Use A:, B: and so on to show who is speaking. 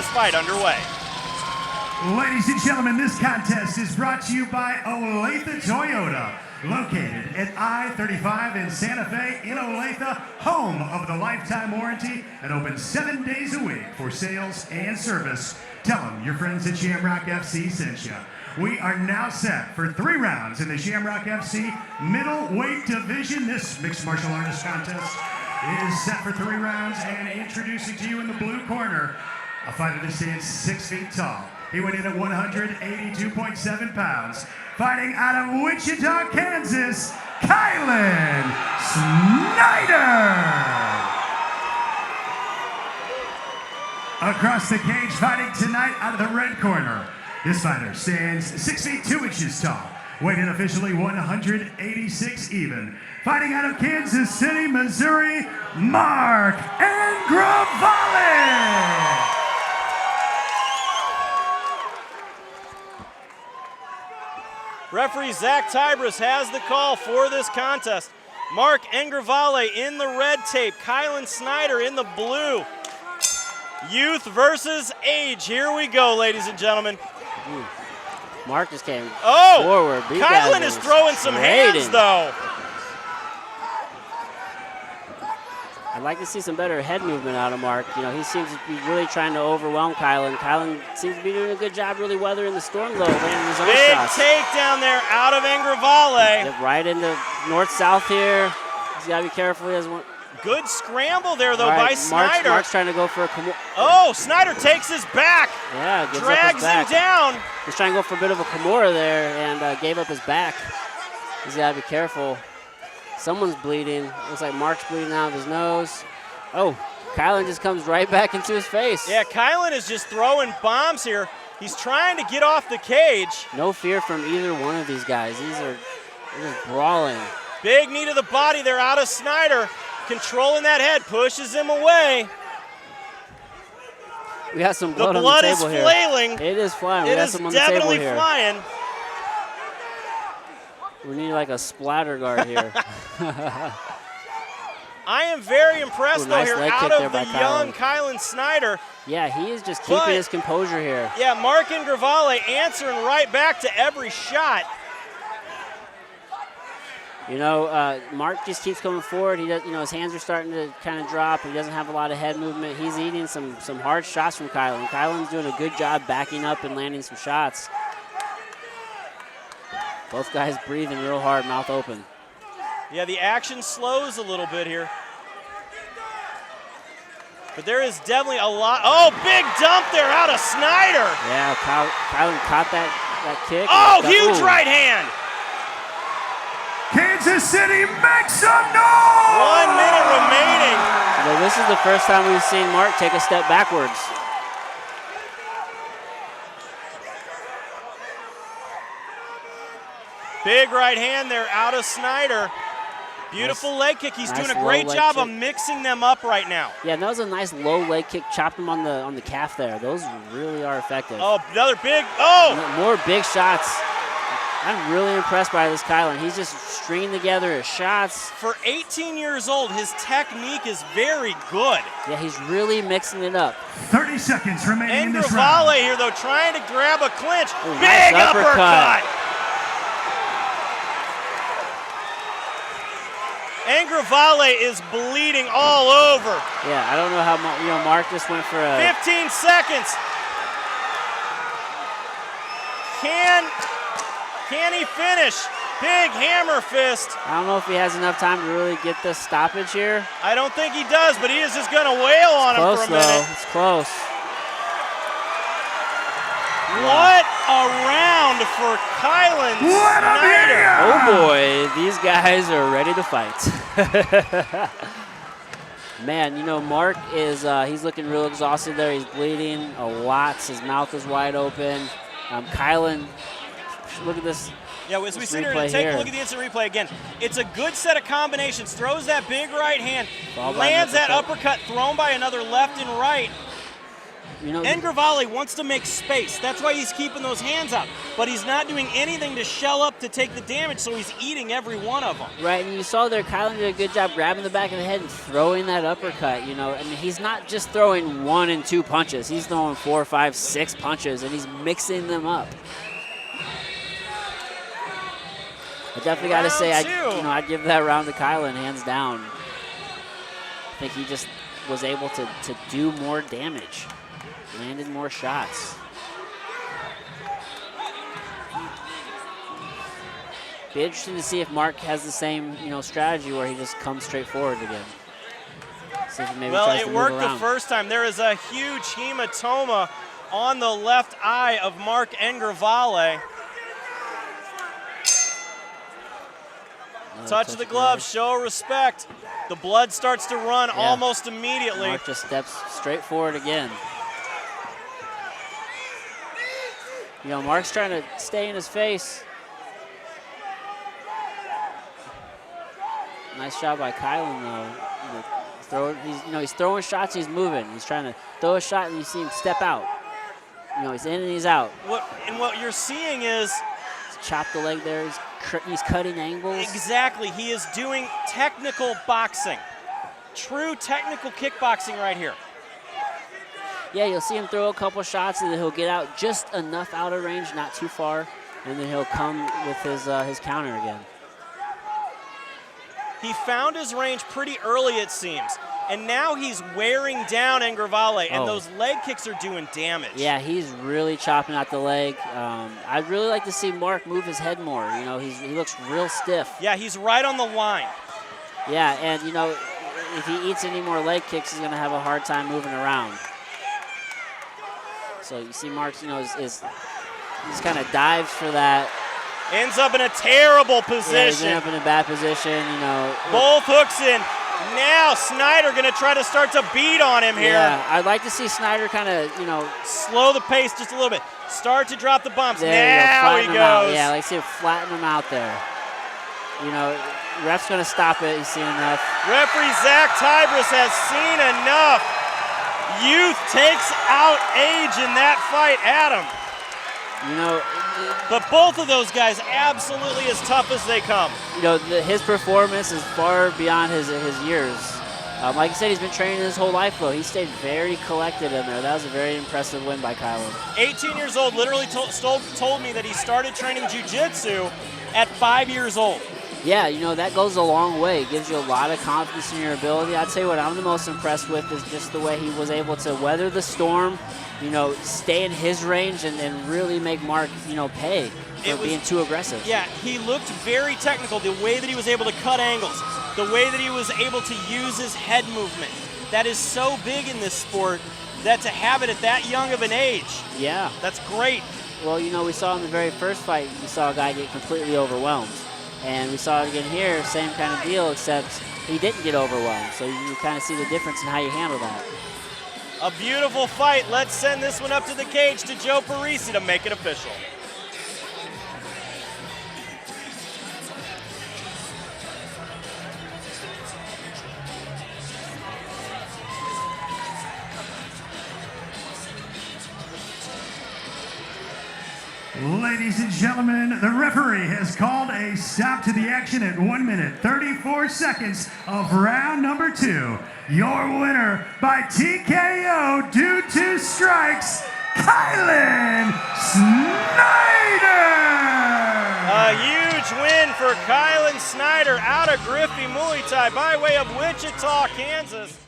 A: this fight underway.
B: Ladies and gentlemen, this contest is brought to you by Olathe Toyota, located at I-35 in Santa Fe in Olathe, home of the lifetime warranty and open 7 days a week for sales and service. Tell them your friends at Shamrock FC sent you. We are now set for 3 rounds in the Shamrock FC middleweight division. This mixed martial artist contest is set for 3 rounds, and introducing to you in the blue corner, a fighter that stands 6 feet tall. He went in at 182.7 pounds. Fighting out of Wichita, Kansas, Kylen Snider. Across the cage, fighting tonight out of the red corner. This fighter stands 6 feet 2 inches tall. Weighing officially 186 even. Fighting out of Kansas City, Missouri, Mark Engravalle.
A: Referee Zach Tybris has the call for this contest. Mark Engravalle in the red tape, Kylen Snider in the blue. Youth versus age. Here we go, ladies and gentlemen.
C: Mark just came forward.
A: Kylen is throwing some hands, though.
C: I'd like to see some better head movement out of Mark. You know, he seems to be really trying to overwhelm Kylen. Kylen seems to be doing a good job really weathering the storm, though, landing his own shots.
A: Big takedown there out of Engravalle.
C: Yep, right into north-south here. He's got to be careful. He has one.
A: Good scramble there, though, by Snider.
C: Mark's trying to go for a Kimura.
A: Oh, Snider takes his back.
C: Yeah, gives
A: drags
C: up his back.
A: Him down.
C: He's trying to go for a bit of a Kimura there and gave up his back. He's got to be careful. Someone's bleeding. Looks like Mark's bleeding out of his nose. Oh, Kylen just comes right back into his face.
A: Yeah, Kylen is just throwing bombs here. He's trying to get off the cage.
C: No fear from either one of these guys. They're just brawling.
A: Big knee to the body there out of Snider. Controlling that head, pushes him away.
C: We got some blood
A: on the table here. The blood is flailing.
C: It is flying.
A: It is definitely flying.
C: We need like a splatter guard here.
A: I am very impressed, though, here out of the young Kylen Snider.
C: Yeah, he is just keeping his composure here.
A: Yeah, Mark Engravalle answering right back to every shot.
C: You know, Mark just keeps coming forward. He does, you know, his hands are starting to kind of drop. He doesn't have a lot of head movement. He's eating some hard shots from Kylen. Kylen's doing a good job backing up and landing some shots. Both guys breathing real hard, mouth open.
A: Yeah, the action slows a little bit here. But there is definitely a lot. Oh, big dump there out of Snider.
C: Yeah, Kylen caught that kick.
A: Oh, huge right hand.
B: Kansas City makes some noise!
A: 1 minute remaining.
C: So this is the first time we've seen Mark take a step backwards.
A: Big right hand there out of Snider. Beautiful leg kick. He's doing a great job of mixing them up right now.
C: Yeah, that was a nice low leg kick. Chopped him on the calf there. Those really are effective.
A: Oh, another big.
C: More big shots. I'm really impressed by this Kylen. He's just stringing together his shots.
A: For 18 years old, his technique is very good.
C: Yeah, he's really mixing it up.
B: 30 seconds remaining in this round.
A: Engravalle here, though, trying to grab a clinch. Ooh, big nice uppercut. Engravalle is bleeding all over.
C: Yeah, I don't know how Mark just went for a...
A: 15 seconds. Can he finish? Big hammer fist.
C: I don't know if he has enough time to really get this stoppage here.
A: I don't think he does, but he is just going to wail on him for a minute.
C: It's close.
A: What a round for Kylen Snider.
C: Oh boy, these guys are ready to fight. Man, you know, Mark is, he's looking real exhausted there. He's bleeding a lot. His mouth is wide open. Kylen, look at this.
A: Yeah, as we sit here and take a look at the instant replay again, it's a good set of combinations. Throws that big right hand, lands that uppercut thrown by another left and right.
C: You know,
A: Engravalle wants to make space. That's why he's keeping those hands out. But he's not doing anything to shell up to take the damage, so he's eating every one of them.
C: right, and you saw there Kylen did a good job grabbing the back of the head and throwing that uppercut. You know, I mean, he's not just throwing 1 and 2 punches. He's throwing 4, 5, 6 punches, and he's mixing them up. I definitely got to say, I'd give that round to Kylen, hands down. I think he just was able to do more damage, landed more shots. Be interesting to see if Mark has the same, strategy where he just comes straight forward again. See if he maybe tries to
A: it
C: move
A: worked
C: around.
A: the first time. There is a huge hematoma on the left eye of Mark Engravalle. Touch of the glove, show respect. The blood starts to run almost immediately.
C: Mark just steps straight forward again. Mark's trying to stay in his face. Nice job by Kylen, though. He's throwing shots, he's moving. He's trying to throw a shot, and you see him step out. He's in and he's out.
A: What you're seeing is
C: chop the leg there. He's cutting angles.
A: Exactly. He is doing technical boxing. True technical kickboxing right here.
C: Yeah, you'll see him throw a couple shots, and then he'll get out just enough out of range, not too far, and then he'll come with his counter again.
A: He found his range pretty early, it seems. And now he's wearing down Engravalle, and those leg kicks are doing damage.
C: Yeah, he's really chopping out the leg. I'd really like to see Mark move his head more. He looks real stiff.
A: Yeah, he's right on the line.
C: Yeah, and, if he eats any more leg kicks, he's going to have a hard time moving around. So you see Mark, he's kind of dives for that.
A: Ends up in a terrible position.
C: Yeah, he's up in a bad position,
A: Both hooks in. Now Snider going to try to start to beat on him here.
C: Yeah, I'd like to see Snider kind of,
A: slow the pace just a little bit. Start to drop the bumps.
C: There
A: now he goes.
C: Yeah, I like to see him flatten him out there. Ref's going to stop it. He's seen enough.
A: Referee Zach Tybris has seen enough. Youth takes out age in that fight, Adam. But both of those guys absolutely as tough as they come.
C: His performance is far beyond his years. Like I said, he's been training his whole life, though. He stayed very collected in there. That was a very impressive win by Kylen.
A: 18 years old, literally told me that he started training jiu-jitsu at 5 years old.
C: Yeah, that goes a long way. It gives you a lot of confidence in your ability. I'd say what I'm the most impressed with is just the way he was able to weather the storm, stay in his range and really make Mark, pay for being too aggressive.
A: Yeah, he looked very technical. The way that he was able to cut angles, the way that he was able to use his head movement. That is so big in this sport that to have it at that young of an age,
C: yeah,
A: that's great.
C: Well, we saw in the very first fight, we saw a guy get completely overwhelmed. And we saw it again here, same kind of deal, except he didn't get overwhelmed. So you kind of see the difference in how you handle that.
A: A beautiful fight. Let's send this one up to the cage to Joe Parisi to make it official.
B: Ladies and gentlemen, the referee has called a stop to the action at 1 minute, 34 seconds of round number 2. Your winner by TKO due to strikes, Kylen Snider!
A: A huge win for Kylen Snider out of Griffey Muay Thai by way of Wichita, Kansas.